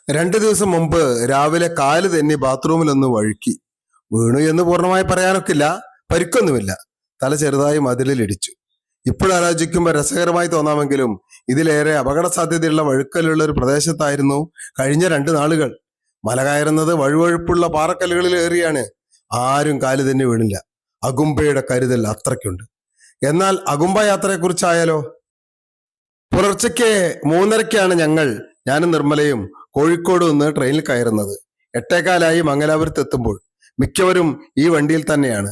2 ദിവസം മുമ്പ് രാവിലെ കാല് തന്നെ ബാത്റൂമിലൊന്ന് വഴുക്കി വീണു എന്ന് പൂർണ്ണമായി പറയാനൊക്കില്ല. പരിക്കൊന്നുമില്ല. തല ചെറുതായി മതിലിലിടിച്ചു. ഇപ്പോഴാലോചിക്കുമ്പോൾ രസകരമായി തോന്നാമെങ്കിലും ഇതിലേറെ അപകട സാധ്യതയുള്ള വഴുക്കലുള്ള ഒരു പ്രദേശത്തായിരുന്നു കഴിഞ്ഞ 2 നാളുകൾ. മല കയറുന്നത് വഴുവഴുപ്പുള്ള പാറക്കല്ലുകളിൽ ഏറിയാണ്. ആരും കാല് തന്നെ വീണില്ല. അകുംബയുടെ കരുതൽ അത്രയ്ക്കുണ്ട്. എന്നാൽ അകുംബ യാത്രയെക്കുറിച്ചായാലോ? പുലർച്ചയ്ക്ക് 3:30-ക്കാണ് ഞാനും നിർമ്മലയും കോഴിക്കോട് നിന്ന് ട്രെയിനിൽ കയറുന്നത്. 8:15 മംഗലാപുരത്ത് എത്തുമ്പോൾ മിക്കവരും ഈ വണ്ടിയിൽ തന്നെയാണ്.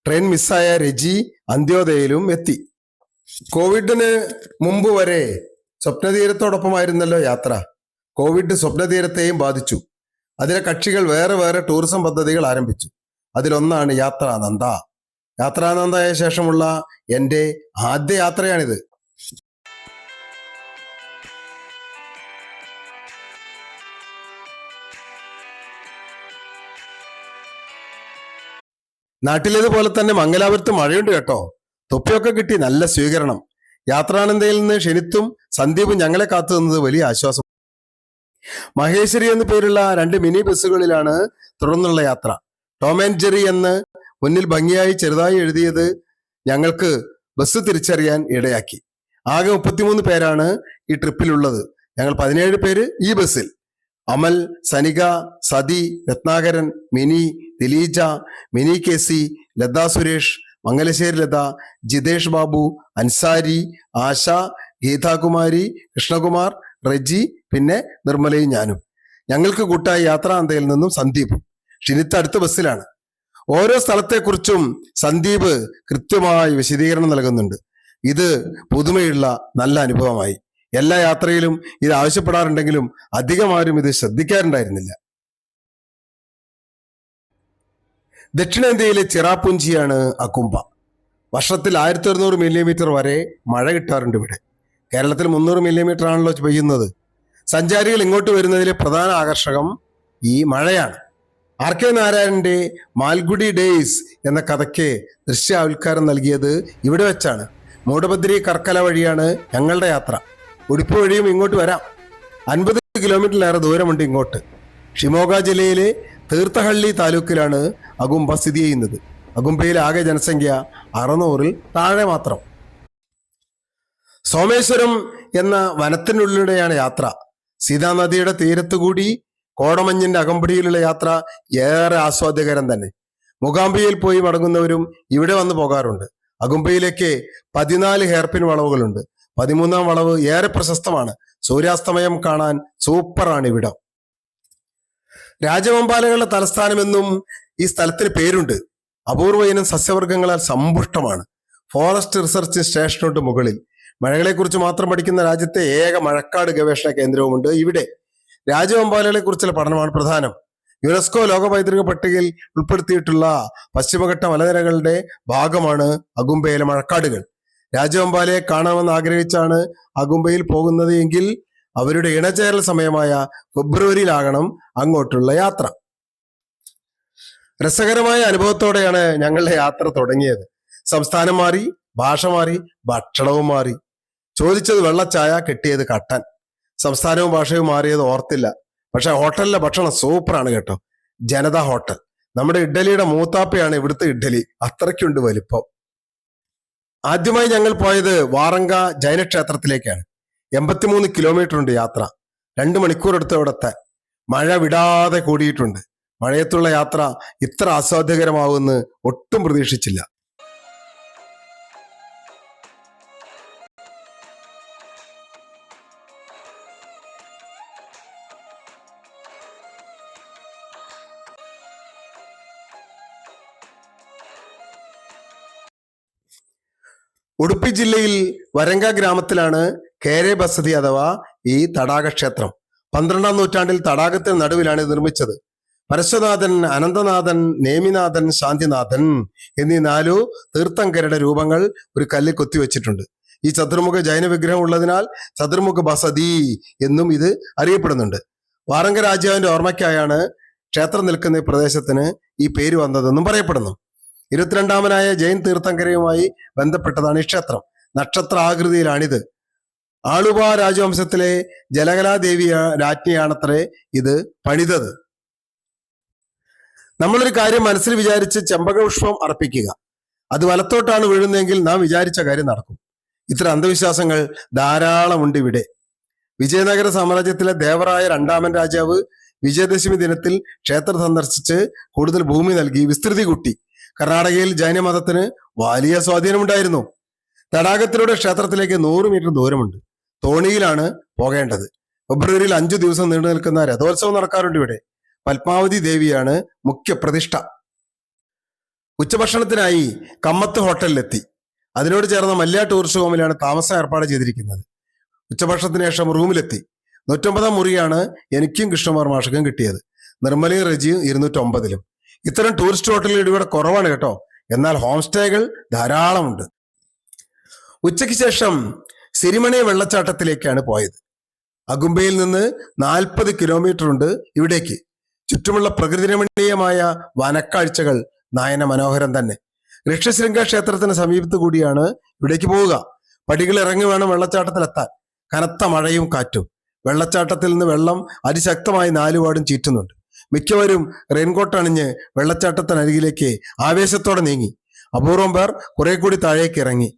ട്രെയിൻ മിസ്സായ രജി അന്ത്യോദയയിലും എത്തി. കോവിഡിന് മുമ്പ് വരെ സ്വപ്നതീരത്തോടൊപ്പമായിരുന്നല്ലോ യാത്ര. കോവിഡ് സ്വപ്നതീരത്തെയും ബാധിച്ചു. അതിലെ കക്ഷികൾ വേറെ വേറെ ടൂറിസം പദ്ധതികൾ ആരംഭിച്ചു. അതിലൊന്നാണ് യാത്രാനന്ദ. യാത്രാനന്ദയ ശേഷമുള്ള എൻ്റെ ആദ്യ യാത്രയാണിത്. നാട്ടിലേതുപോലെ തന്നെ മംഗലാപുരത്ത് മഴയുണ്ട് കേട്ടോ. തൊപ്പിയൊക്കെ കിട്ടി, നല്ല സ്വീകരണം. യാത്രാനന്ദയിൽ നിന്ന് ഷെനിത്തും സന്ദീപും ഞങ്ങളെ കാത്തു നിന്നത് വലിയ ആശ്വാസം. മഹേശ്വരി എന്നു പേരുള്ള 2 മിനി ബസ്സുകളിലാണ് തുടർന്നുള്ള യാത്ര. ടോം ആൻഡ് ജെറി എന്ന് മുന്നിൽ ഭംഗിയായി ചെറുതായി എഴുതിയത് ഞങ്ങൾക്ക് ബസ് തിരിച്ചറിയാൻ ഇടയാക്കി. ആകെ 33 പേരാണ് ഈ ട്രിപ്പിലുള്ളത്. ഞങ്ങൾ 17 പേര് ഈ ബസ്സിൽ. അമൽ, സനിക, സതി, രത്നാകരൻ, മിനി, ദിലീജ, മിനി കേസി, ലത സുരേഷ്, മംഗലശ്ശേരി ലത, ജിതേഷ് ബാബു, അൻസാരി, ആശ, ഗീതാകുമാരി, കൃഷ്ണകുമാർ, റെജി, പിന്നെ നിർമ്മലയും ഞാനും. ഞങ്ങൾക്ക് കൂട്ടായി യാത്രാന്തയിൽ നിന്നും സന്ദീപും. ഷിനിത്ത് അടുത്ത ബസ്സിലാണ്. ഓരോ സ്ഥലത്തെക്കുറിച്ചും സന്ദീപ് കൃത്യമായി വിശദീകരണം നൽകുന്നുണ്ട്. ഇത് പുതുമയുള്ള നല്ല അനുഭവമായി. എല്ലാ യാത്രയിലും ഇത് ആവശ്യപ്പെടാറുണ്ടെങ്കിലും അധികം ആരും ഇത് ശ്രദ്ധിക്കാറുണ്ടായിരുന്നില്ല. ദക്ഷിണേന്ത്യയിലെ ചിറാപുഞ്ചിയാണ് അകുംബ. വർഷത്തിൽ 1600 മില്ലിമീറ്റർ വരെ മഴ കിട്ടാറുണ്ട് ഇവിടെ. കേരളത്തിൽ 300 മില്ലിമീറ്റർ ആണല്ലോ പെയ്യുന്നത്. സഞ്ചാരികൾ ഇങ്ങോട്ട് വരുന്നതിലെ പ്രധാന ആകർഷകം ഈ മഴയാണ്. ആർ കെ നാരായണന്റെ മാൽഗുഡി ഡേയ്സ് എന്ന കഥയ്ക്ക് ദൃശ്യാവിഷ്കാരം നൽകിയത് ഇവിടെ വെച്ചാണ്. മൂടബദ്രി കർക്കല വഴിയാണ് ഞങ്ങളുടെ യാത്ര. ഉടുപ്പ് വഴിയും ഇങ്ങോട്ട് വരാം. 50 കിലോമീറ്ററിലേറെ ദൂരമുണ്ട് ഇങ്ങോട്ട്. ഷിമോഗ ജില്ലയിലെ തീർത്ഥഹള്ളി താലൂക്കിലാണ് അകുംബ സ്ഥിതി ചെയ്യുന്നത്. അകുംബയിലെ ആകെ ജനസംഖ്യ 600-ൽ താഴെ മാത്രം. സോമേശ്വരം എന്ന വനത്തിനുള്ളിലൂടെയാണ് യാത്ര. സീതാനദിയുടെ തീരത്തുകൂടി കോടമഞ്ഞിന്റെ അകമ്പടിയിലുള്ള യാത്ര ഏറെ ആസ്വാദ്യകരം തന്നെ. മൂകാംബികയിൽ പോയി മടങ്ങുന്നവരും ഇവിടെ വന്നു പോകാറുണ്ട്. അകുംബയിലേക്ക് 14 ഹെയർപിൻ വളവുകളുണ്ട്. 13-ാം വളവ് ഏറെ പ്രശസ്തമാണ്. സൂര്യാസ്തമയം കാണാൻ സൂപ്പറാണ് ഇവിടം. രാജവെമ്പാലകളുടെ തലസ്ഥാനമെന്നും ഈ സ്ഥലത്തിന് പേരുണ്ട്. അപൂർവ ഇനം സസ്യവർഗങ്ങളാൽ സമ്പുഷ്ടമാണ്. ഫോറസ്റ്റ് റിസർച്ച് സ്റ്റേഷനോട്ട് മുകളിൽ മഴകളെക്കുറിച്ച് മാത്രം പഠിക്കുന്ന രാജ്യത്തെ ഏക മഴക്കാട് ഗവേഷണ കേന്ദ്രവുമുണ്ട് ഇവിടെ. രാജവെമ്പാലകളെ കുറിച്ചുള്ള പഠനമാണ് പ്രധാനം. യുനെസ്കോ ലോക പൈതൃക പട്ടികയിൽ ഉൾപ്പെടുത്തിയിട്ടുള്ള പശ്ചിമഘട്ട മലനിരകളുടെ ഭാഗമാണ് അകുംബയിലെ മഴക്കാടുകൾ. രാജവെമ്പാലയെ കാണാമെന്ന് ആഗ്രഹിച്ചാണ് അകുംബയിൽ പോകുന്നത് എങ്കിൽ അവരുടെ ഇണചേരൽ സമയമായ ഫെബ്രുവരിയിലാകണം അങ്ങോട്ടുള്ള യാത്ര. രസകരമായ അനുഭവത്തോടെയാണ് ഞങ്ങളുടെ യാത്ര തുടങ്ങിയത്. സംസ്ഥാനം മാറി, ഭാഷ മാറി, ഭക്ഷണവും മാറി. ചോദിച്ചത് വെള്ളച്ചായ, കിട്ടിയത് കട്ടൻ. സംസ്ഥാനവും ഭാഷയും മാറിയത് ഓർത്തില്ല. പക്ഷെ ഹോട്ടലിലെ ഭക്ഷണം സൂപ്പറാണ് കേട്ടോ. ജനത ഹോട്ടൽ. നമ്മുടെ ഇഡ്ഡലിയുടെ മൂത്താപ്പയാണ് ഇവിടുത്തെ ഇഡ്ഡലി. അത്രയ്ക്കുണ്ട് വലിപ്പം. ആദ്യമായി ഞങ്ങൾ പോയത് വാറങ്ക ജൈനക്ഷേത്രത്തിലേക്കാണ്. 83 കിലോമീറ്റർ ഉണ്ട് യാത്ര. 2 മണിക്കൂർ എടുത്ത് അവിടെ എത്താൻ. മഴ വിടാതെ കൂടിയിട്ടുണ്ട്. മഴയത്തുള്ള യാത്ര ഇത്ര ആസ്വാദ്യകരമാവുമെന്ന് ഒട്ടും പ്രതീക്ഷിച്ചില്ല. ഉടുപ്പി ജില്ലയിൽ വരങ്ക ഗ്രാമത്തിലാണ് കേരെ ബസതി അഥവാ ഈ തടാക ക്ഷേത്രം. 12-ാം നൂറ്റാണ്ടിൽ തടാകത്തിന് നടുവിലാണ് ഇത് നിർമ്മിച്ചത്. പരശ്വനാഥൻ, അനന്തനാഥൻ, നേമിനാഥൻ, ശാന്തിനാഥൻ എന്നീ 4 തീർത്ഥങ്കരുടെ രൂപങ്ങൾ ഒരു കല്ലിൽ കൊത്തിവെച്ചിട്ടുണ്ട്. ഈ ചതുർമുഖ ജൈന വിഗ്രഹം ഉള്ളതിനാൽ ചതുർമുഖ ബസതി എന്നും ഇത് അറിയപ്പെടുന്നുണ്ട്. വാറങ്ക രാജാവിന്റെ ഓർമ്മയ്ക്കായാണ് ക്ഷേത്രം നിൽക്കുന്ന ഈ പ്രദേശത്തിന് ഈ പേര് വന്നതെന്നും പറയപ്പെടുന്നു. 22-ാമനായ ജൈൻ തീർത്ഥങ്കരയുമായി ബന്ധപ്പെട്ടതാണ് ഈ ക്ഷേത്രം. നക്ഷത്ര ആകൃതിയിലാണിത്. ആളുവ രാജവംശത്തിലെ ജലകലാദേവി രാജ്ഞിയാണത്രേ ഇത് പണിതത്. നമ്മളൊരു കാര്യം മനസ്സിൽ വിചാരിച്ച് ചെമ്പകപുഷ്പം അർപ്പിക്കുക. അത് വലത്തോട്ടാണ് വീഴുന്നതെങ്കിൽ നാം വിചാരിച്ച കാര്യം നടക്കും. ഇത്തരം അന്ധവിശ്വാസങ്ങൾ ധാരാളമുണ്ട് ഇവിടെ. വിജയനഗര സാമ്രാജ്യത്തിലെ ദേവറായ രണ്ടാമൻ രാജാവ് വിജയദശമി ദിനത്തിൽ ക്ഷേത്രം സന്ദർശിച്ച് കൂടുതൽ ഭൂമി നൽകി വിസ്തൃതി കൂട്ടി. കർണാടകയിൽ ജൈനമതത്തിന് വലിയ സ്വാധീനമുണ്ടായിരുന്നു. തടാകത്തിലൂടെ ക്ഷേത്രത്തിലേക്ക് 100 മീറ്റർ ദൂരമുണ്ട്. തോണിയിലാണ് പോകേണ്ടത്. ഫെബ്രുവരിയിൽ 5 ദിവസം നീണ്ടു നിൽക്കുന്ന രഥോത്സവം നടക്കാറുണ്ട് ഇവിടെ. പത്മാവതി ദേവിയാണ് മുഖ്യ പ്രതിഷ്ഠ. ഉച്ചഭക്ഷണത്തിനായി കമ്മത്ത് ഹോട്ടലിലെത്തി. അതിനോട് ചേർന്ന മല്യ ടൂറിസ്റ്റ് ഹോമിലാണ് താമസം ഏർപ്പാട് ചെയ്തിരിക്കുന്നത്. ഉച്ചഭക്ഷണത്തിന് ശേഷം റൂമിലെത്തി. 109 മുറിയാണ് എനിക്കും കൃഷ്ണകുമാർ മാഷക്കും കിട്ടിയത്. നിർമ്മലയും റജിയും 209. ഇത്തരം ടൂറിസ്റ്റ് ഹോട്ടലുകൾ ഇവിടെ കുറവാണ് കേട്ടോ. എന്നാൽ ഹോം സ്റ്റേകൾ ധാരാളമുണ്ട്. ഉച്ചയ്ക്ക് ശേഷം സിരിമണി വെള്ളച്ചാട്ടത്തിലേക്കാണ് പോയത്. അഗുംബയിൽ നിന്ന് 40 കിലോമീറ്റർ ഉണ്ട് ഇവിടേക്ക്. ചുറ്റുമുള്ള പ്രകൃതിരമണീയമായ വനക്കാഴ്ചകൾ നയന മനോഹരം തന്നെ. ഋഷ്യശൃംഗ ക്ഷേത്രത്തിന് സമീപത്ത് കൂടിയാണ് ഇവിടേക്ക് പോവുക. പടികൾ ഇറങ്ങി വേണം വെള്ളച്ചാട്ടത്തിലെത്താൻ. കനത്ത മഴയും കാറ്റും. വെള്ളച്ചാട്ടത്തിൽ നിന്ന് വെള്ളം അതിശക്തമായി 4 വാർഡും ചീറ്റുന്നുണ്ട്. മിക്കവരും റെയിൻകോട്ട് അണിഞ്ഞ് വെള്ളച്ചാട്ടത്തിനരികിലേക്ക് ആവേശത്തോടെ നീങ്ങി. അപൂർവം പേർ കുറെ കൂടി താഴേക്ക് ഇറങ്ങി.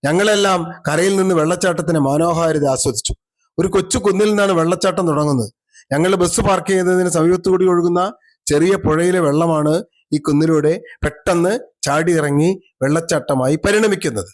ഞങ്ങളെല്ലാം കരയിൽ നിന്ന് വെള്ളച്ചാട്ടത്തിന്റെ മനോഹാരിത ആസ്വദിച്ചു. ഒരു കൊച്ചു കുന്നിൽ നിന്നാണ് വെള്ളച്ചാട്ടം തുടങ്ങുന്നത്. ഞങ്ങൾ ബസ് പാർക്ക് ചെയ്യുന്നതിന് സമീപത്തുകൂടി ഒഴുകുന്ന ചെറിയ പുഴയിലെ വെള്ളമാണ് ഈ കുന്നിലൂടെ പെട്ടെന്ന് ചാടി ഇറങ്ങി വെള്ളച്ചാട്ടമായി പരിണമിക്കുന്നത്.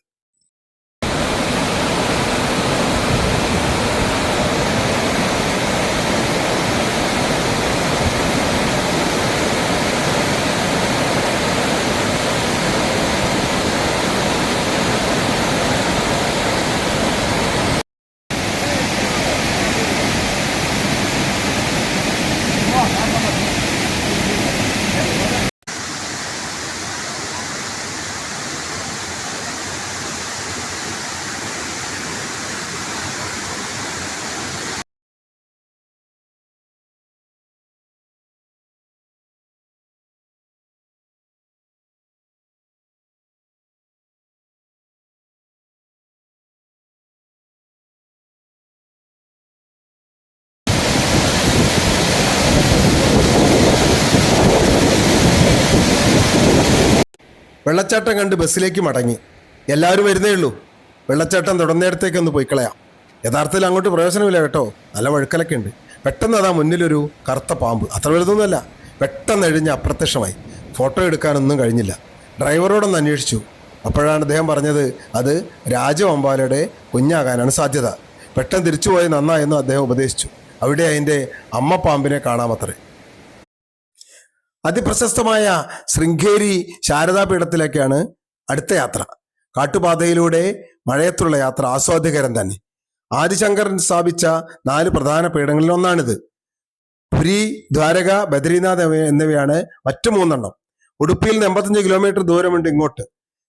വെള്ളച്ചാട്ടം കണ്ട് ബസ്സിലേക്ക് മടങ്ങി. എല്ലാവരും വരുന്നേ ഉള്ളൂ. വെള്ളച്ചാട്ടം തുടർന്നേടത്തേക്ക് ഒന്ന് പോയി കളയാം. യഥാർത്ഥത്തിൽ അങ്ങോട്ട് പ്രയോജനമില്ല കേട്ടോ. നല്ല വഴുക്കലൊക്കെ ഉണ്ട്. പെട്ടെന്ന് അതാ മുന്നിലൊരു കറുത്ത പാമ്പ്. അത്ര വലുതൊന്നുമല്ല. പെട്ടെന്ന് എഴിഞ്ഞ് അപ്രത്യക്ഷമായി. ഫോട്ടോ എടുക്കാനൊന്നും കഴിഞ്ഞില്ല. ഡ്രൈവറോടൊന്ന് അന്വേഷിച്ചു. അപ്പോഴാണ് അദ്ദേഹം പറഞ്ഞത് അത് രാജവമ്പാലയുടെ കുഞ്ഞാകാനാണ് സാധ്യത. പെട്ടെന്ന് തിരിച്ചുപോയി നന്നായെന്ന് അദ്ദേഹം ഉപദേശിച്ചു. അവിടെ അതിൻ്റെ അമ്മ പാമ്പിനെ കാണാമത്രേ. അതിപ്രശസ്തമായ ശൃംഗേരി ശാരദാപീഠത്തിലേക്കാണ് അടുത്ത യാത്ര. കാട്ടുപാതയിലൂടെ മഴയത്തുള്ള യാത്ര ആസ്വാദ്യകരം തന്നെ. ആദിശങ്കരൻ സ്ഥാപിച്ച 4 പ്രധാന പീഠങ്ങളിൽ ഒന്നാണിത്. പുരി, ദ്വാരക, ബദ്രീനാഥ് എന്നിവയാണ് മറ്റു 3 എണ്ണം. ഉടുപ്പിയിൽ നിന്ന് 85 കിലോമീറ്റർ ദൂരമുണ്ട് ഇങ്ങോട്ട്.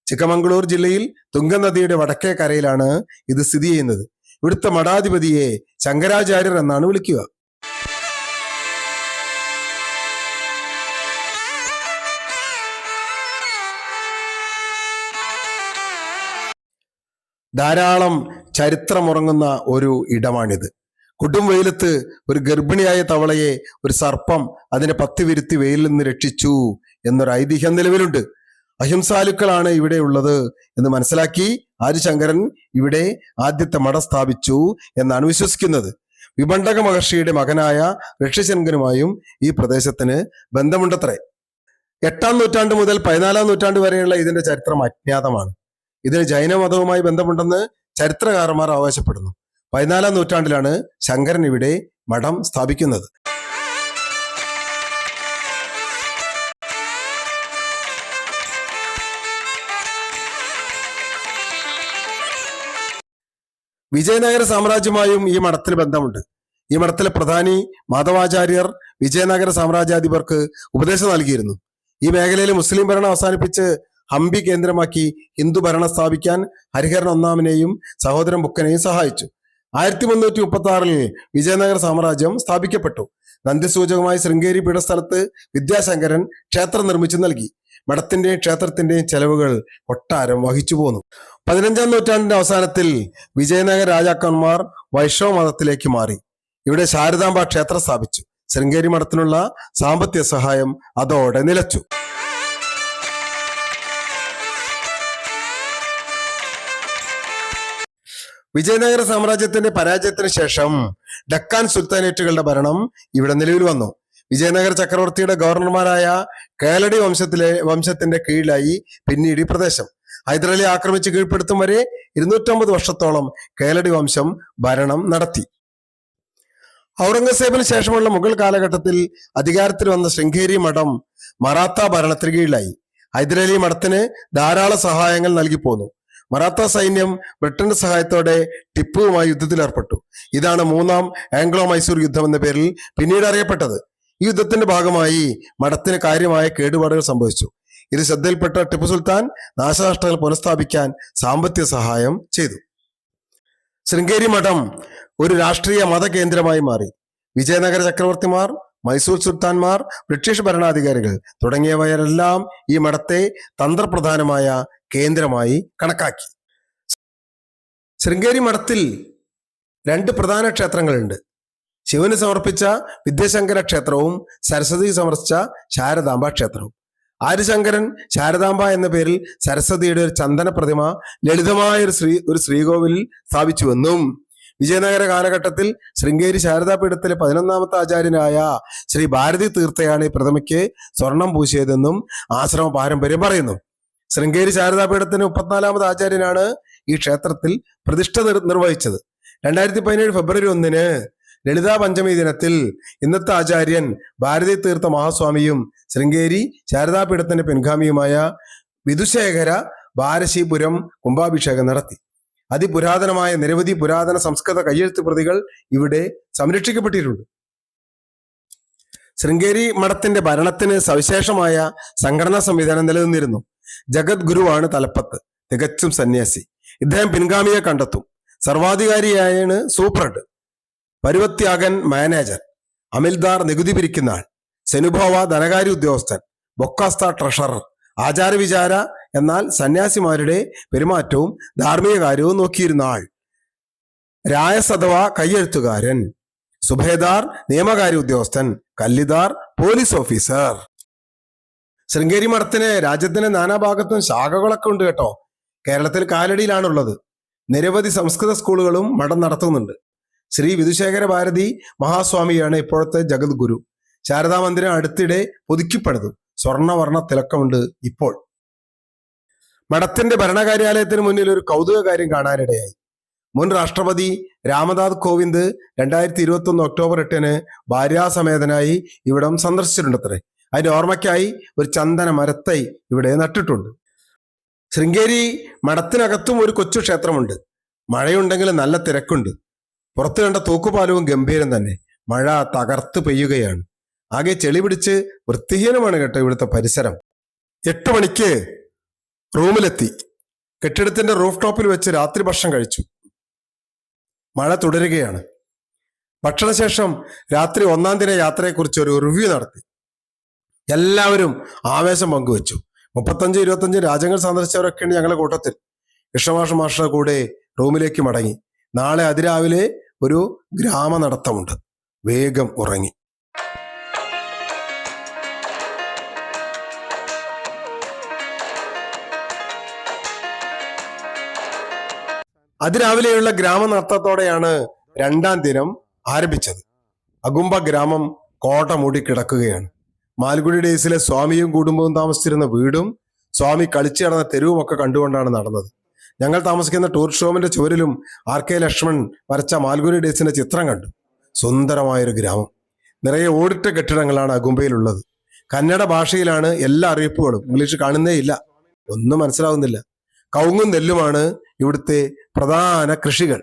ചിക്കമംഗളൂർ ജില്ലയിൽ തുംഗനദിയുടെ വടക്കേ കരയിലാണ് ഇത് സ്ഥിതി ചെയ്യുന്നത്. ഇവിടുത്തെ മഠാധിപതിയെ ശങ്കരാചാര്യർ എന്നാണ് വിളിക്കുക. ധാരാളം ചരിത്രമുറങ്ങുന്ന ഒരു ഇടമാണിത്. കൊടും വെയിലത്ത് ഒരു ഗർഭിണിയായ തവളയെ ഒരു സർപ്പം അതിനെ പത്തി വിരുത്തി വെയിലിൽ നിന്ന് രക്ഷിച്ചു എന്നൊരു ഐതിഹ്യം നിലവിലുണ്ട്. അഹിംസാലുക്കളാണ് ഇവിടെ ഉള്ളത് എന്ന് മനസ്സിലാക്കി ആദിശങ്കരൻ ഇവിടെ ആദ്യത്തെ മഠം സ്ഥാപിച്ചു എന്നാണ് വിശ്വസിക്കുന്നത്. വിഭണ്ഡക മഹർഷിയുടെ മകനായ ഋഷ്യശൃംഗനുമായും ഈ പ്രദേശത്തിന് ബന്ധമുണ്ടത്രേ. 8-ാം നൂറ്റാണ്ട് മുതൽ 14-ാം നൂറ്റാണ്ട് വരെയുള്ള ഇതിന്റെ ചരിത്രം അജ്ഞാതമാണ്. ഇതിന് ജൈനമതവുമായി ബന്ധമുണ്ടെന്ന് ചരിത്രകാരന്മാർ അവകാശപ്പെടുന്നു. 14-ാം നൂറ്റാണ്ടിലാണ് ശങ്കരൻ ഇവിടെ മഠം സ്ഥാപിക്കുന്നത്. വിജയനഗര സാമ്രാജ്യമായും ഈ മഠത്തിന് ബന്ധമുണ്ട്. ഈ മഠത്തിലെ പ്രധാനി മാധവാചാര്യർ വിജയനഗര സാമ്രാജ്യാധിപർക്ക് ഉപദേശം നൽകിയിരുന്നു. ഈ മേഖലയിൽ മുസ്ലിം ഭരണം അവസാനിപ്പിച്ച് ഹംപി കേന്ദ്രമാക്കി ഹിന്ദു ഭരണം സ്ഥാപിക്കാൻ ഹരിഹരൻ ഒന്നാമനെയും സഹോദരൻ ബുക്കനെയും സഹായിച്ചു. 1336 വിജയനഗര സാമ്രാജ്യം സ്ഥാപിക്കപ്പെട്ടു. നന്ദിസൂചകമായി ശൃംഗേരി പീഠസ്ഥലത്ത് വിദ്യാശങ്കരൻ ക്ഷേത്രം നിർമ്മിച്ചു നൽകി. മഠത്തിന്റെയും ക്ഷേത്രത്തിന്റെയും ചെലവുകൾ കൊട്ടാരം വഹിച്ചു പോന്നു. 15-ാം നൂറ്റാണ്ടിന്റെ അവസാനത്തിൽ വിജയനഗര രാജാക്കന്മാർ വൈഷ്ണവ മതത്തിലേക്ക് മാറി. ഇവിടെ ശാരദാംബ ക്ഷേത്രം സ്ഥാപിച്ചു. ശൃംഗേരി മഠത്തിനുള്ള സാമ്പത്തിക സഹായം അതോടെ നിലച്ചു. വിജയനഗര സാമ്രാജ്യത്തിന്റെ പരാജയത്തിന് ശേഷം ഡക്കാൻ സുൽത്താനേറ്റുകളുടെ ഭരണം ഇവിടെ നിലവിൽ വന്നു. വിജയനഗര ചക്രവർത്തിയുടെ ഗവർണർമാരായ കേളടി വംശത്തിന്റെ കീഴിലായി പിന്നീട് ഈ പ്രദേശം. ഹൈദരലി ആക്രമിച്ച് കീഴ്പ്പെടുത്തും വരെ 250 വർഷത്തോളം കേളടി വംശം ഭരണം നടത്തി. ഔറംഗസേബിന് ശേഷമുള്ള മുഗൾ കാലഘട്ടത്തിൽ അധികാരത്തിൽ വന്ന ശൃംഗേരി മഠം മറാത്ത ഭരണത്തിന് കീഴിലായി. ഹൈദരലി മഠത്തിന് ധാരാളം സഹായങ്ങൾ നൽകി പോന്നു. മറാത്ത സൈന്യം ബ്രിട്ടന്റെ സഹായത്തോടെ ടിപ്പുവുമായി യുദ്ധത്തിലേർപ്പെട്ടു. ഇതാണ് 3-ാം ആംഗ്ലോ മൈസൂർ യുദ്ധം എന്ന പേരിൽ പിന്നീട് അറിയപ്പെട്ടത്. ഈ യുദ്ധത്തിന്റെ ഭാഗമായി മഠത്തിന് കാര്യമായ കേടുപാടുകൾ സംഭവിച്ചു. ഇത് ശ്രദ്ധയിൽപ്പെട്ട ടിപ്പു സുൽത്താൻ നാശനഷ്ടങ്ങൾ പുനഃസ്ഥാപിക്കാൻ സാമ്പത്തിക സഹായം ചെയ്തു. ശൃംഗേരി മഠം ഒരു രാഷ്ട്രീയ മതകേന്ദ്രമായി മാറി. വിജയനഗര ചക്രവർത്തിമാർ, മൈസൂർ സുൽത്താൻമാർ, ബ്രിട്ടീഷ് ഭരണാധികാരികൾ തുടങ്ങിയവരെല്ലാം ഈ മഠത്തെ തന്ത്രപ്രധാനമായ കേന്ദ്രമായി കണക്കാക്കി. ശൃംഗേരി മഠത്തിൽ 2 പ്രധാന ക്ഷേത്രങ്ങളുണ്ട്. ശിവന് സമർപ്പിച്ച വിദ്യാശങ്കര ക്ഷേത്രവും സരസ്വതി സമർപ്പിച്ച ശാരദാംബ ക്ഷേത്രവും. ആര്യശങ്കരൻ ശാരദാംബ എന്ന പേരിൽ സരസ്വതിയുടെ ഒരു ചന്ദന പ്രതിമ ലളിതമായ ഒരു ശ്രീകോവിലിൽ സ്ഥാപിച്ചുവെന്നും വിജയനഗര കാലഘട്ടത്തിൽ ശൃംഗേരി ശാരദാപീഠത്തിലെ 11-ാമത്തെ ആചാര്യനായ ശ്രീ ഭാരതി തീർത്ഥയാണ് ഈ പ്രതിമയ്ക്ക് സ്വർണം പൂശിയതെന്നും ആശ്രമ പാരമ്പര്യം പറയുന്നു. ശൃംഗേരി ശാരദാപീഠത്തിന് 34-ാമത് ആചാര്യനാണ് ഈ ക്ഷേത്രത്തിൽ പ്രതിഷ്ഠ നിർവഹിച്ചത്. 2017 ഫെബ്രുവരി 1 ലളിതാ പഞ്ചമി ദിനത്തിൽ ഇന്നത്തെ ആചാര്യൻ ഭാരതി തീർത്ഥ മഹാസ്വാമിയും ശൃംഗേരി ശാരദാപീഠത്തിന്റെ പിൻഗാമിയുമായ വിധുശേഖര ഭാരശീപുരം കുംഭാഭിഷേകം നടത്തി. അതിപുരാതനമായ നിരവധി പുരാതന സംസ്കൃത കയ്യെഴുത്ത് പ്രതികൾ ഇവിടെ സംരക്ഷിക്കപ്പെട്ടിട്ടുണ്ട്. ശൃംഗേരി മഠത്തിന്റെ ഭരണത്തിന് സവിശേഷമായ സംഘടനാ സംവിധാനം നിലനിന്നിരുന്നു. ജഗത് ഗുരുവാണ് തലപ്പത്ത്, തികച്ചും സന്യാസി. ഇദ്ദേഹം പിൻഗാമിയെ കണ്ടെത്തും. സർവാധികാരിയായാണ് സൂപ്രണ്ട്, പരുവത്യാഗൻ മാനേജർ, അമിൽദാർ നികുതി പിരിക്കുന്ന ആൾ, സെനുഭോവ ധനകാര്യ ഉദ്യോഗസ്ഥൻ, ബൊക്കാസ്ത ട്രഷറർ, ആചാരവിചാര എന്നാൽ സന്യാസിമാരുടെ പെരുമാറ്റവും ധാർമ്മിക കാര്യവും നോക്കിയിരുന്ന ആൾ, രായസഥവ കയ്യെഴുത്തുകാരൻ, സുബേദാർ നിയമകാര്യ ഉദ്യോഗസ്ഥൻ, കല്ലിദാർ പോലീസ് ഓഫീസർ. ശൃംഗേരി മഠത്തിന് രാജ്യത്തിന്റെ നാനാഭാഗത്തും ശാഖകളൊക്കെ ഉണ്ട് കേട്ടോ. കേരളത്തിൽ കാലടിയിലാണുള്ളത്. നിരവധി സംസ്കൃത സ്കൂളുകളും മഠം നടത്തുന്നുണ്ട്. ശ്രീ വിധുശേഖര ഭാരതി മഹാസ്വാമിയാണ് ഇപ്പോഴത്തെ ജഗത് ഗുരു. ശാരദാ മന്ദിരം അടുത്തിടെ പുതുക്കിപ്പണിതു. സ്വർണ്ണവർണ്ണ തിലക്കമുണ്ട് ഇപ്പോൾ. മഠത്തിന്റെ ഭരണകാര്യാലയത്തിന് മുന്നിൽ ഒരു കൗതുക കാര്യം കാണാനിടയായി. മുൻ രാഷ്ട്രപതി രാമനാഥ് കോവിന്ദ് 2021 ഒക്ടോബർ 8 ഭാര്യാസമേതനായി ഇവിടം സന്ദർശിച്ചിട്ടുണ്ടത്രേ. അതിന്റെ ഓർമ്മയ്ക്കായി ഒരു ചന്ദന മരത്തൈ ഇവിടെ നട്ടിട്ടുണ്ട്. ശൃംഗേരി മഠത്തിനകത്തും ഒരു കൊച്ചു ക്ഷേത്രമുണ്ട്. മഴയുണ്ടെങ്കിൽ നല്ല തിരക്കുണ്ട്. പുറത്തു കണ്ട തൂക്കുപാലവും ഗംഭീരം തന്നെ. മഴ തകർത്ത് പെയ്യുകയാണ്. ആകെ ചെളി പിടിച്ച് വൃത്തിഹീനമാണ് കേട്ടോ ഇവിടുത്തെ പരിസരം. 8 മണിക്ക് റൂമിലെത്തി. കെട്ടിടത്തിന്റെ റൂഫ് ടോപ്പിൽ വെച്ച് രാത്രി ഭക്ഷണം കഴിച്ചു. മഴ തുടരുകയാണ്. ഭക്ഷണശേഷം രാത്രി 1-ാം ദിന യാത്രയെക്കുറിച്ച് ഒരു റിവ്യൂ നടത്തി. എല്ലാവരും ആവേശം പങ്കുവച്ചു. 35-25 രാജ്യങ്ങൾ സന്ദർശിച്ചവരൊക്കെയാണ് ഞങ്ങളുടെ കൂട്ടത്തിൽ. കൃഷ്ണമാഷ മാഷയുടെ കൂടെ റൂമിലേക്ക് മടങ്ങി. നാളെ അതിരാവിലെ ഒരു ഗ്രാമ നടത്തമുണ്ട്. വേഗം ഉറങ്ങി. അതിരാവിലെയുള്ള ഗ്രാമ നടത്തത്തോടെയാണ് 2-ാം ദിനം ആരംഭിച്ചത്. അകുംബ ഗ്രാമം കോട്ട മൂടി കിടക്കുകയാണ്. മാൽഗുഡി ഡേയ്സിലെ സ്വാമിയും കുടുംബവും താമസിച്ചിരുന്ന വീടും സ്വാമി കളിച്ചു നടന്ന തെരുവുമൊക്കെ കണ്ടുകൊണ്ടാണ് നടന്നത്. ഞങ്ങൾ താമസിക്കുന്ന ടൂറിസ്റ്റ് ഹോമിന്റെ ചുവരിലും RK ലക്ഷ്മൺ വരച്ച മാൽഗുഡി ഡേയ്സിന്റെ ചിത്രം കണ്ടു. സുന്ദരമായൊരു ഗ്രാമം. നിറയെ ഓടിട്ട കെട്ടിടങ്ങളാണ് അകുംബയിലുള്ളത്. കന്നഡ ഭാഷയിലാണ് എല്ലാ അറിയിപ്പുകളും. ഇംഗ്ലീഷ് കാണുന്നേ ഇല്ല, ഒന്നും മനസ്സിലാവുന്നില്ല. കവുങ്ങും നെല്ലുമാണ് ഇവിടുത്തെ പ്രധാന കൃഷികൾ.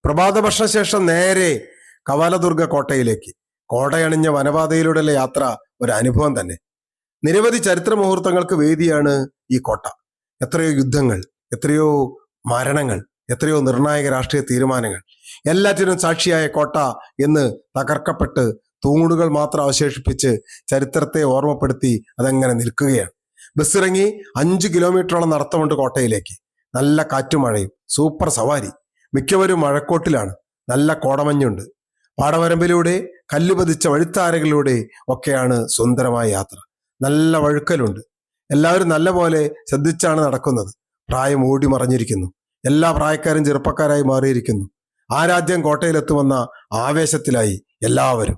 പ്രഭാത ഭക്ഷണശേഷം നേരെ കവാലദുർഗ കോട്ടയിലേക്ക്. കോടയണിഞ്ഞ വനപാതയിലൂടെയുള്ള യാത്ര ഒരു അനുഭവം തന്നെ. നിരവധി ചരിത്ര മുഹൂർത്തങ്ങൾക്ക് വേദിയാണ് ഈ കോട്ട. എത്രയോ യുദ്ധങ്ങൾ, എത്രയോ മരണങ്ങൾ, എത്രയോ നിർണായക രാഷ്ട്രീയ തീരുമാനങ്ങൾ, എല്ലാറ്റിനും സാക്ഷിയായ കോട്ട എന്ന് തകർക്കപ്പെട്ട് തൂണുകൾ മാത്രം അവശേഷിപ്പിച്ച് ചരിത്രത്തെ ഓർമ്മപ്പെടുത്തി അതങ്ങനെ നിൽക്കുകയാണ്. ബസ്സിറങ്ങി 5 കിലോമീറ്ററോളം നടത്തമുണ്ട് കോട്ടയിലേക്ക്. നല്ല കാറ്റുമഴയും സൂപ്പർ സവാരി. മിക്കവരും മഴക്കോട്ടിലാണ്. നല്ല കോടമഞ്ഞുണ്ട്. പാടവരമ്പിലൂടെ കല്ലുപതിച്ച വഴിത്താരകളിലൂടെ ഒക്കെയാണ് സുന്ദരമായ യാത്ര. നല്ല വഴുക്കലുണ്ട്. എല്ലാവരും നല്ല പോലെ ശ്രദ്ധിച്ചാണ് നടക്കുന്നത്. പ്രായം ഓടി മറഞ്ഞിരിക്കുന്നു. എല്ലാ പ്രായക്കാരും ചെറുപ്പക്കാരായി മാറിയിരിക്കുന്നു. ആരാധ്യം കോട്ടയിലെത്തുമെന്ന ആവേശത്തിലായി എല്ലാവരും.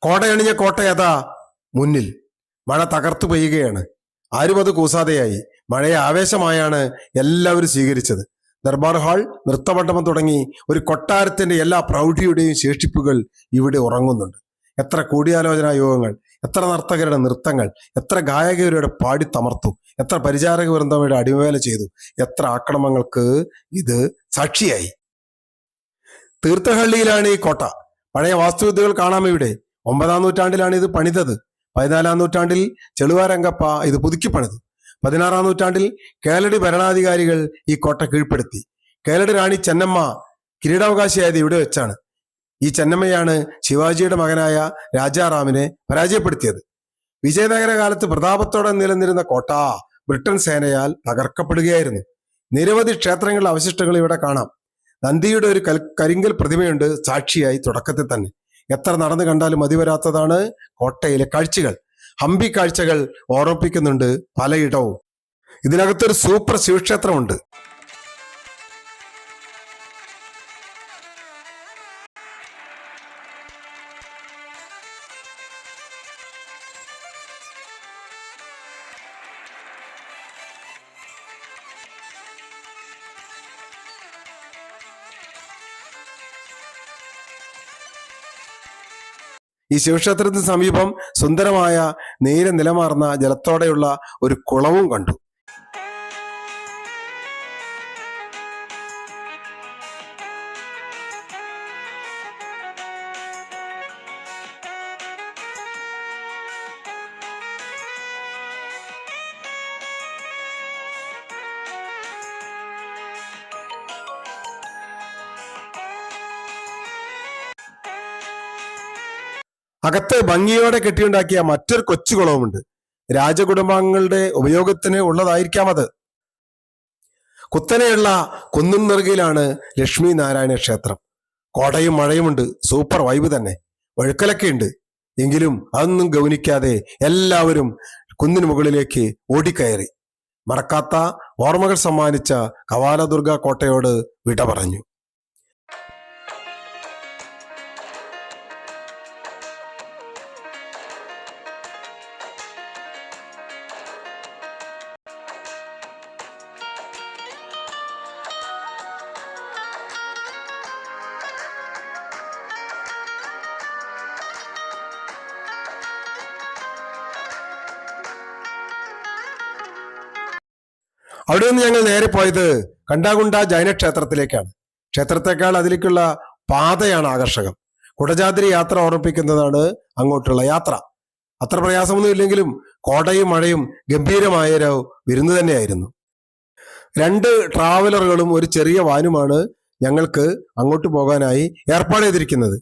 കോടയണിഞ്ഞ കോട്ടയതാ മുന്നിൽ. മഴ തകർത്തു പെയ്യുകയാണ്. ആരും അത് കൂസാതെയായി. മഴയെ ആവേശമായാണ് എല്ലാവരും സ്വീകരിച്ചത്. ദർബാർ ഹാൾ, നൃത്തമണ്ഡപം തുടങ്ങി ഒരു കൊട്ടാരത്തിന്റെ എല്ലാ പ്രൗഢിയുടെയും ശേഷിപ്പുകൾ ഇവിടെ ഉറങ്ങുന്നുണ്ട്. എത്ര കൂടിയാലോചനാ യോഗങ്ങൾ, എത്ര നർത്തകരുടെ നൃത്തങ്ങൾ, എത്ര ഗായകരുടെ പാടിത്തമർത്തു, എത്ര പരിചാരക വൃന്ദമയുടെ അടിമവേല ചെയ്തു, എത്ര ആക്രമണങ്ങൾക്ക് ഇത് സാക്ഷിയായി. തീർത്ഥഹള്ളിയിലാണ് ഈ കോട്ട. പഴയ വാസ്തുവിദ്യകൾ കാണാം ഇവിടെ. 9-ാം നൂറ്റാണ്ടിലാണ് ഇത് പണിതത്. 14-ാം നൂറ്റാണ്ടിൽ ചെളുവാരംഗപ്പ ഇത് പുതുക്കി പണിതു. 16-ാം നൂറ്റാണ്ടിൽ കേളടി ഭരണാധികാരികൾ ഈ കോട്ട കീഴ്പ്പെടുത്തി. കേളടി റാണി ചെന്നമ്മ കിരീടാവകാശിയായത് ഇവിടെ വെച്ചാണ്. ഈ ചെന്നമ്മയാണ് ശിവാജിയുടെ മകനായ രാജാറാമിനെ പരാജയപ്പെടുത്തിയത്. വിജയനഗര കാലത്ത് പ്രതാപത്തോടെ നിലനിന്നിരുന്ന കോട്ട ബ്രിട്ടൻ സേനയാൽ തകർക്കപ്പെടുകയായിരുന്നു. നിരവധി ക്ഷേത്രങ്ങളുടെ അവശിഷ്ടങ്ങൾ ഇവിടെ കാണാം. നന്ദിയുടെ ഒരു കരിങ്കൽ പ്രതിമയുണ്ട് സാക്ഷിയായി തുടക്കത്തിൽ തന്നെ. എത്ര നടന്നു കണ്ടാലും മതിവരാത്തതാണ് കോട്ടയിലെ കാഴ്ചകൾ. ഹംപി കാഴ്ചകൾ ഓർമ്മിപ്പിക്കുന്നുണ്ട് പലയിടവും. ഇതിനകത്തൊരു സൂപ്പർ ശിവക്ഷേത്രമുണ്ട്. ഈ ശിവക്ഷേത്രത്തിന് സമീപം സുന്ദരമായ നീല നിലമാർന്ന ജലത്തോടെയുള്ള ഒരു കുളവും കണ്ടു. അകത്ത് ഭംഗിയോടെ കെട്ടിയുണ്ടാക്കിയ മറ്റൊരു കൊച്ചു കുളവുമുണ്ട്. രാജകുടുംബാംഗങ്ങളുടെ ഉപയോഗത്തിന് ഉള്ളതായിരിക്കാം അത്. കുത്തനെയുള്ള കുന്നിൻ നെറുകയിലാണ് ലക്ഷ്മി നാരായണ ക്ഷേത്രം. കോടയും മഴയുമുണ്ട്. സൂപ്പർ വൈബ് തന്നെ. വഴുക്കലൊക്കെ ഉണ്ട്. എങ്കിലും അതൊന്നും ഗൗനിക്കാതെ എല്ലാവരും കുന്നിന് മുകളിലേക്ക് ഓടിക്കയറി. മറക്കാത്ത ഓർമ്മകൾ സമ്മാനിച്ച കവാലദുർഗ കോട്ടയോട് വിട പറഞ്ഞു. അവിടെ നിന്ന് ഞങ്ങൾ നേരെ പോയത് കണ്ടാകുണ്ട ജൈന ക്ഷേത്രത്തിലേക്കാണ്. ക്ഷേത്രത്തെക്കാൾ അതിലേക്കുള്ള പാതയാണ് ആകർഷകം. കുടജാദ്രി യാത്ര ഓർമ്മിപ്പിക്കുന്നതാണ് അങ്ങോട്ടുള്ള യാത്ര. അത്ര പ്രയാസമൊന്നും ഇല്ലെങ്കിലും കോടയും മഴയും ഗംഭീരമായൊരു വിരുന്ന് തന്നെയായിരുന്നു. 2 ട്രാവലറുകളും ഒരു ചെറിയ വാനുമാണ് ഞങ്ങൾക്ക് അങ്ങോട്ട് പോകാനായി ഏർപ്പാട് ചെയ്തിരിക്കുന്നത്.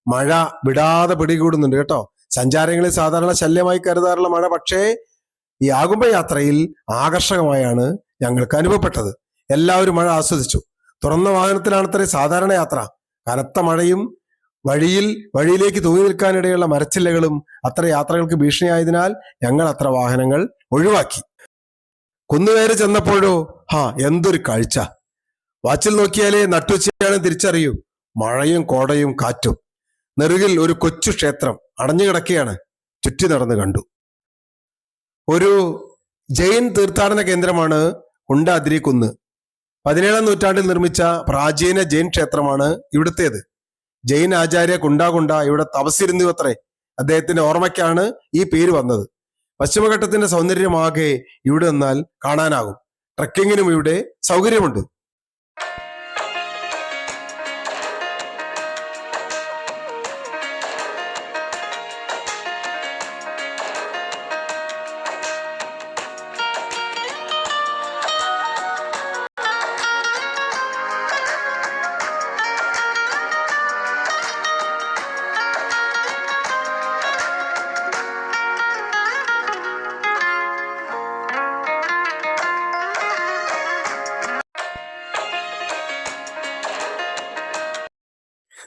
മഴ വിടാതെ പിടികൂടുന്നുണ്ട് കേട്ടോ. സഞ്ചാരികളിൽ സാധാരണ ശല്യമായി കരുതാറുള്ള മഴ പക്ഷേ ഈ ആകുംഭ യാത്രയിൽ ആകർഷകമായാണ് ഞങ്ങൾക്ക് അനുഭവപ്പെട്ടത്. എല്ലാവരും മഴ ആസ്വദിച്ചു. തുറന്ന വാഹനത്തിലാണത്രേ സാധാരണ യാത്ര. കനത്ത മഴയും വഴിയിലേക്ക് തൂങ്ങി നിൽക്കാനിടയുള്ള മരച്ചില്ലകളും അത്ര യാത്രകൾക്ക് ഭീഷണിയായതിനാൽ ഞങ്ങൾ അത്ര വാഹനങ്ങൾ ഒഴിവാക്കി. കുന്നുകയറി ചെന്നപ്പോഴോ എന്തൊരു കാഴ്ച! വാച്ചിൽ നോക്കിയാലേ നട്ടുച്ചയാണ് തിരിച്ചറിയൂ. മഴയും കോടയും കാറ്റും. നെറുകിൽ ഒരു കൊച്ചു ക്ഷേത്രം, അടഞ്ഞു കിടക്കുകയാണ്. ചുറ്റി നടന്ന് കണ്ടു. ഒരു ജൈൻ തീർത്ഥാടന കേന്ദ്രമാണ് കുണ്ടാദ്രി കുന്ന്. 17-ാം നൂറ്റാണ്ടിൽ നിർമ്മിച്ച പ്രാചീന ജൈൻ ക്ഷേത്രമാണ് ഇവിടുത്തേത്. ജൈൻ ആചാര്യ കുണ്ട ഇവിടെ തപസ്സിരുന്നു അത്രേ. അദ്ദേഹത്തിന്റെ ഓർമ്മയ്ക്കാണ് ഈ പേര് വന്നത്. പശ്ചിമഘട്ടത്തിന്റെ സൗന്ദര്യമാകെ ഇവിടെ നിന്നാൽ കാണാനാകും. ട്രക്കിങ്ങിനും ഇവിടെ സൗകര്യമുണ്ട്.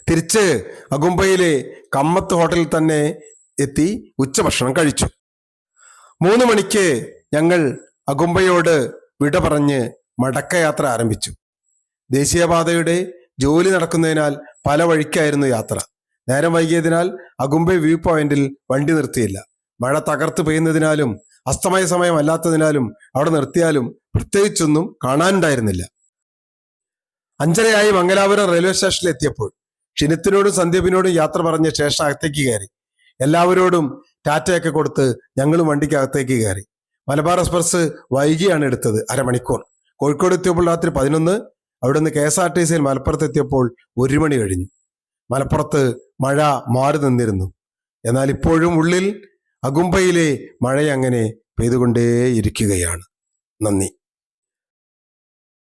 തിരിച്ച് അഗുംബയിലെ കമ്മത്ത് ഹോട്ടലിൽ തന്നെ എത്തി ഉച്ചഭക്ഷണം കഴിച്ചു. 3 മണിക്ക് ഞങ്ങൾ അഗുംബയോട് വിട പറഞ്ഞ് മടക്കയാത്ര ആരംഭിച്ചു. ദേശീയപാതയുടെ ജോലി നടക്കുന്നതിനാൽ പല വഴിക്കായിരുന്നു യാത്ര. നേരം വൈകിയതിനാൽ അഗുംബെ വ്യൂ പോയിന്റിൽ വണ്ടി നിർത്തിയില്ല. മഴ തകർത്ത് പെയ്യുന്നതിനാലും അസ്തമയ സമയം അല്ലാത്തതിനാലും അവിടെ നിർത്തിയാലും പ്രത്യേകിച്ചൊന്നും കാണാനുണ്ടായിരുന്നില്ല. 5:30 മംഗലാപുരം റെയിൽവേ സ്റ്റേഷനിൽ എത്തിയപ്പോൾ ഷിനിത്തിനോടും സന്ദീപിനോടും യാത്ര പറഞ്ഞ് സ്റ്റേഷൻ അകത്തേക്ക് കയറി. എല്ലാവരോടും ടാറ്റയൊക്കെ കൊടുത്ത് ഞങ്ങളും വണ്ടിക്ക് അകത്തേക്ക് കയറി. മലബാർ എക്സ്പ്രസ് വൈകിയാണ് എടുത്തത്, അരമണിക്കൂർ. കോഴിക്കോട് എത്തിയപ്പോൾ രാത്രി 11. അവിടുന്ന് KSRTCയിൽ മലപ്പുറത്ത് എത്തിയപ്പോൾ 1 മണി കഴിഞ്ഞു. മലപ്പുറത്ത് മഴ മാറി നിന്നിരുന്നു. എന്നാൽ ഇപ്പോഴും ഉള്ളിൽ അഗുംബയിലെ മഴ അങ്ങനെ പെയ്തുകൊണ്ടേയിരിക്കുകയാണ്. നന്ദി.